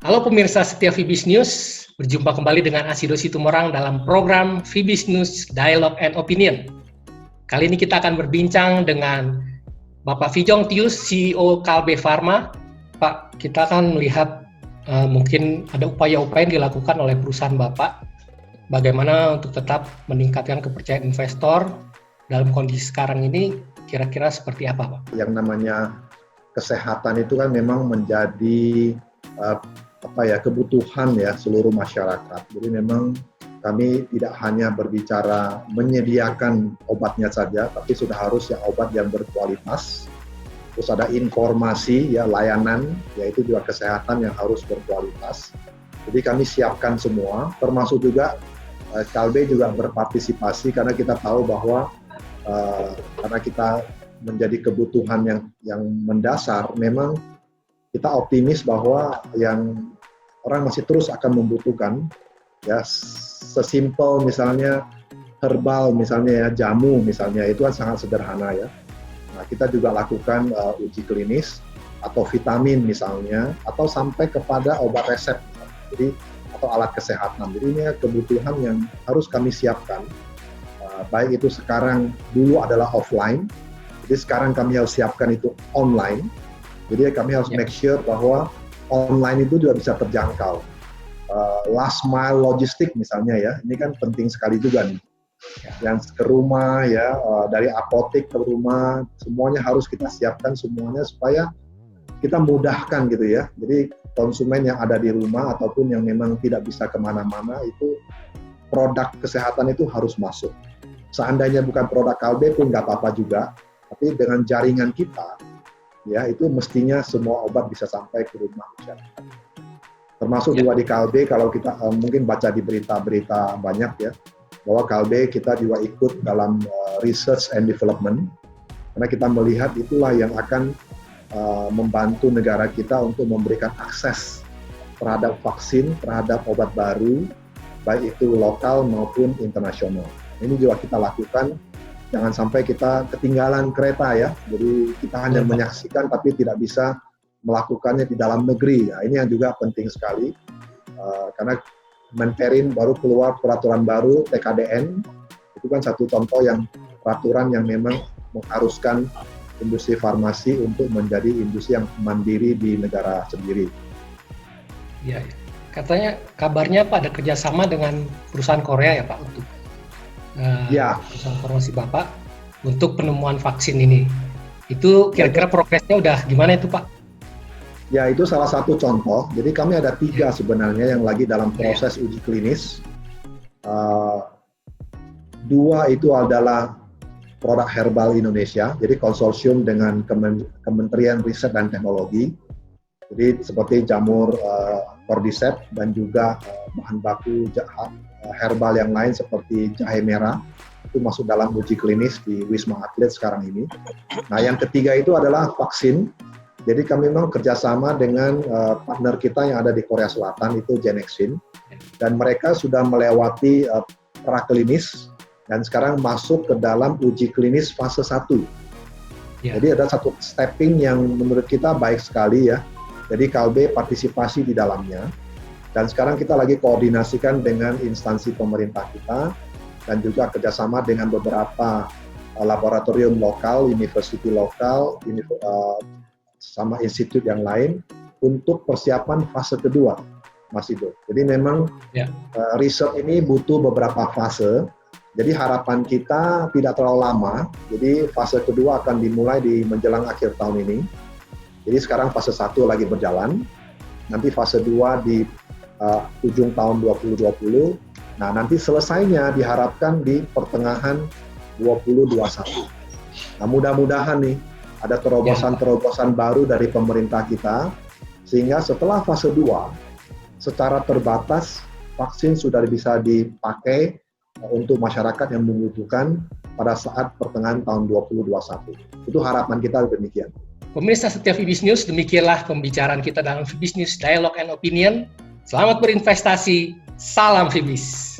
Halo pemirsa setia Fibis News, berjumpa kembali dengan Asido Situmorang dalam program Fibis News Dialogue and Opinion. Kali ini kita akan berbincang dengan Bapak Fijong Tius, CEO Kalbe Pharma. Pak, kita akan melihat mungkin ada upaya-upaya yang dilakukan oleh perusahaan Bapak, bagaimana untuk tetap meningkatkan kepercayaan investor dalam kondisi sekarang ini, kira-kira seperti apa, Pak? Yang namanya kesehatan itu kan memang menjadi kebutuhan ya seluruh masyarakat. Jadi memang kami tidak hanya berbicara menyediakan obatnya saja, tapi sudah harus ya obat yang berkualitas. Terus ada informasi ya layanan, yaitu juga kesehatan yang harus berkualitas. Jadi kami siapkan semua, termasuk juga Kalbe juga berpartisipasi karena kita tahu bahwa karena kita menjadi kebutuhan yang mendasar, memang kita optimis bahwa yang orang masih terus akan membutuhkan ya sesimpel misalnya herbal misalnya ya jamu misalnya itu kan sangat sederhana ya. Nah, kita juga lakukan uji klinis atau vitamin misalnya atau sampai kepada obat resep jadi atau alat kesehatan. Jadi ini kebutuhan yang harus kami siapkan. Baik itu sekarang dulu adalah offline. Jadi sekarang kami harus siapkan itu online. Jadi kami harus make sure bahwa online itu juga bisa terjangkau. Last mile logistik misalnya ya, ini kan penting sekali juga nih. Yang ke rumah ya, dari apotek ke rumah, semuanya harus kita siapkan semuanya supaya kita mudahkan gitu ya. Jadi konsumen yang ada di rumah ataupun yang memang tidak bisa kemana-mana itu produk kesehatan itu harus masuk. Seandainya bukan produk Kalbe pun nggak apa-apa juga, tapi dengan jaringan kita, ya itu mestinya semua obat bisa sampai ke rumah masyarakat. Termasuk juga di Kalbe, kalau kita mungkin baca di berita-berita banyak ya, bahwa Kalbe kita juga ikut dalam research and development, karena kita melihat itulah yang akan membantu negara kita untuk memberikan akses terhadap vaksin, terhadap obat baru, baik itu lokal maupun internasional. Ini juga kita lakukan. Jangan sampai kita ketinggalan kereta ya, jadi kita hanya menyaksikan tapi tidak bisa melakukannya di dalam negeri. Nah, ini yang juga penting sekali, karena Menperin baru keluar peraturan baru TKDN, itu kan satu contoh yang peraturan yang memang mengharuskan industri farmasi untuk menjadi industri yang mandiri di negara sendiri. Iya, ya. Katanya kabarnya Pak ada kerjasama dengan perusahaan Korea ya Pak untuk perusahaan farmasi Bapak untuk penemuan vaksin ini. Itu kira-kira progresnya udah gimana itu Pak? Ya itu salah satu contoh. Jadi kami ada 3 sebenarnya yang lagi dalam proses uji klinis. 2 itu adalah produk herbal Indonesia, jadi konsorsium dengan Kementerian Riset dan Teknologi. Jadi seperti jamur cordyceps dan juga bahan baku herbal yang lain seperti jahe merah itu masuk dalam uji klinis di Wisma Atlet sekarang ini. Nah, yang ketiga itu adalah vaksin. Jadi kami memang kerjasama dengan partner kita yang ada di Korea Selatan itu Genexin, dan mereka sudah melewati praklinis dan sekarang masuk ke dalam uji klinis fase 1. Jadi ada satu stepping yang menurut kita baik sekali ya. Jadi Kalbe partisipasi di dalamnya. Dan sekarang kita lagi koordinasikan dengan instansi pemerintah kita dan juga kerjasama dengan beberapa laboratorium lokal, university lokal, sama institut yang lain untuk persiapan fase kedua, Mas Ido. Jadi memang riset ini butuh beberapa fase. Jadi harapan kita tidak terlalu lama. Jadi fase kedua akan dimulai di menjelang akhir tahun ini. Jadi sekarang fase 1 lagi berjalan. Nanti fase 2 di ujung tahun 2020. Nah, nanti selesainya diharapkan di pertengahan 2021. Nah, mudah-mudahan nih ada terobosan-terobosan baru dari pemerintah kita, sehingga setelah fase 2, secara terbatas vaksin sudah bisa dipakai untuk masyarakat yang membutuhkan pada saat pertengahan tahun 2021. Itu harapan kita demikian. Pemirsa setia Fibis News, demikianlah pembicaraan kita dalam Fibis News Dialogue and Opinion. Selamat berinvestasi, salam Fibis.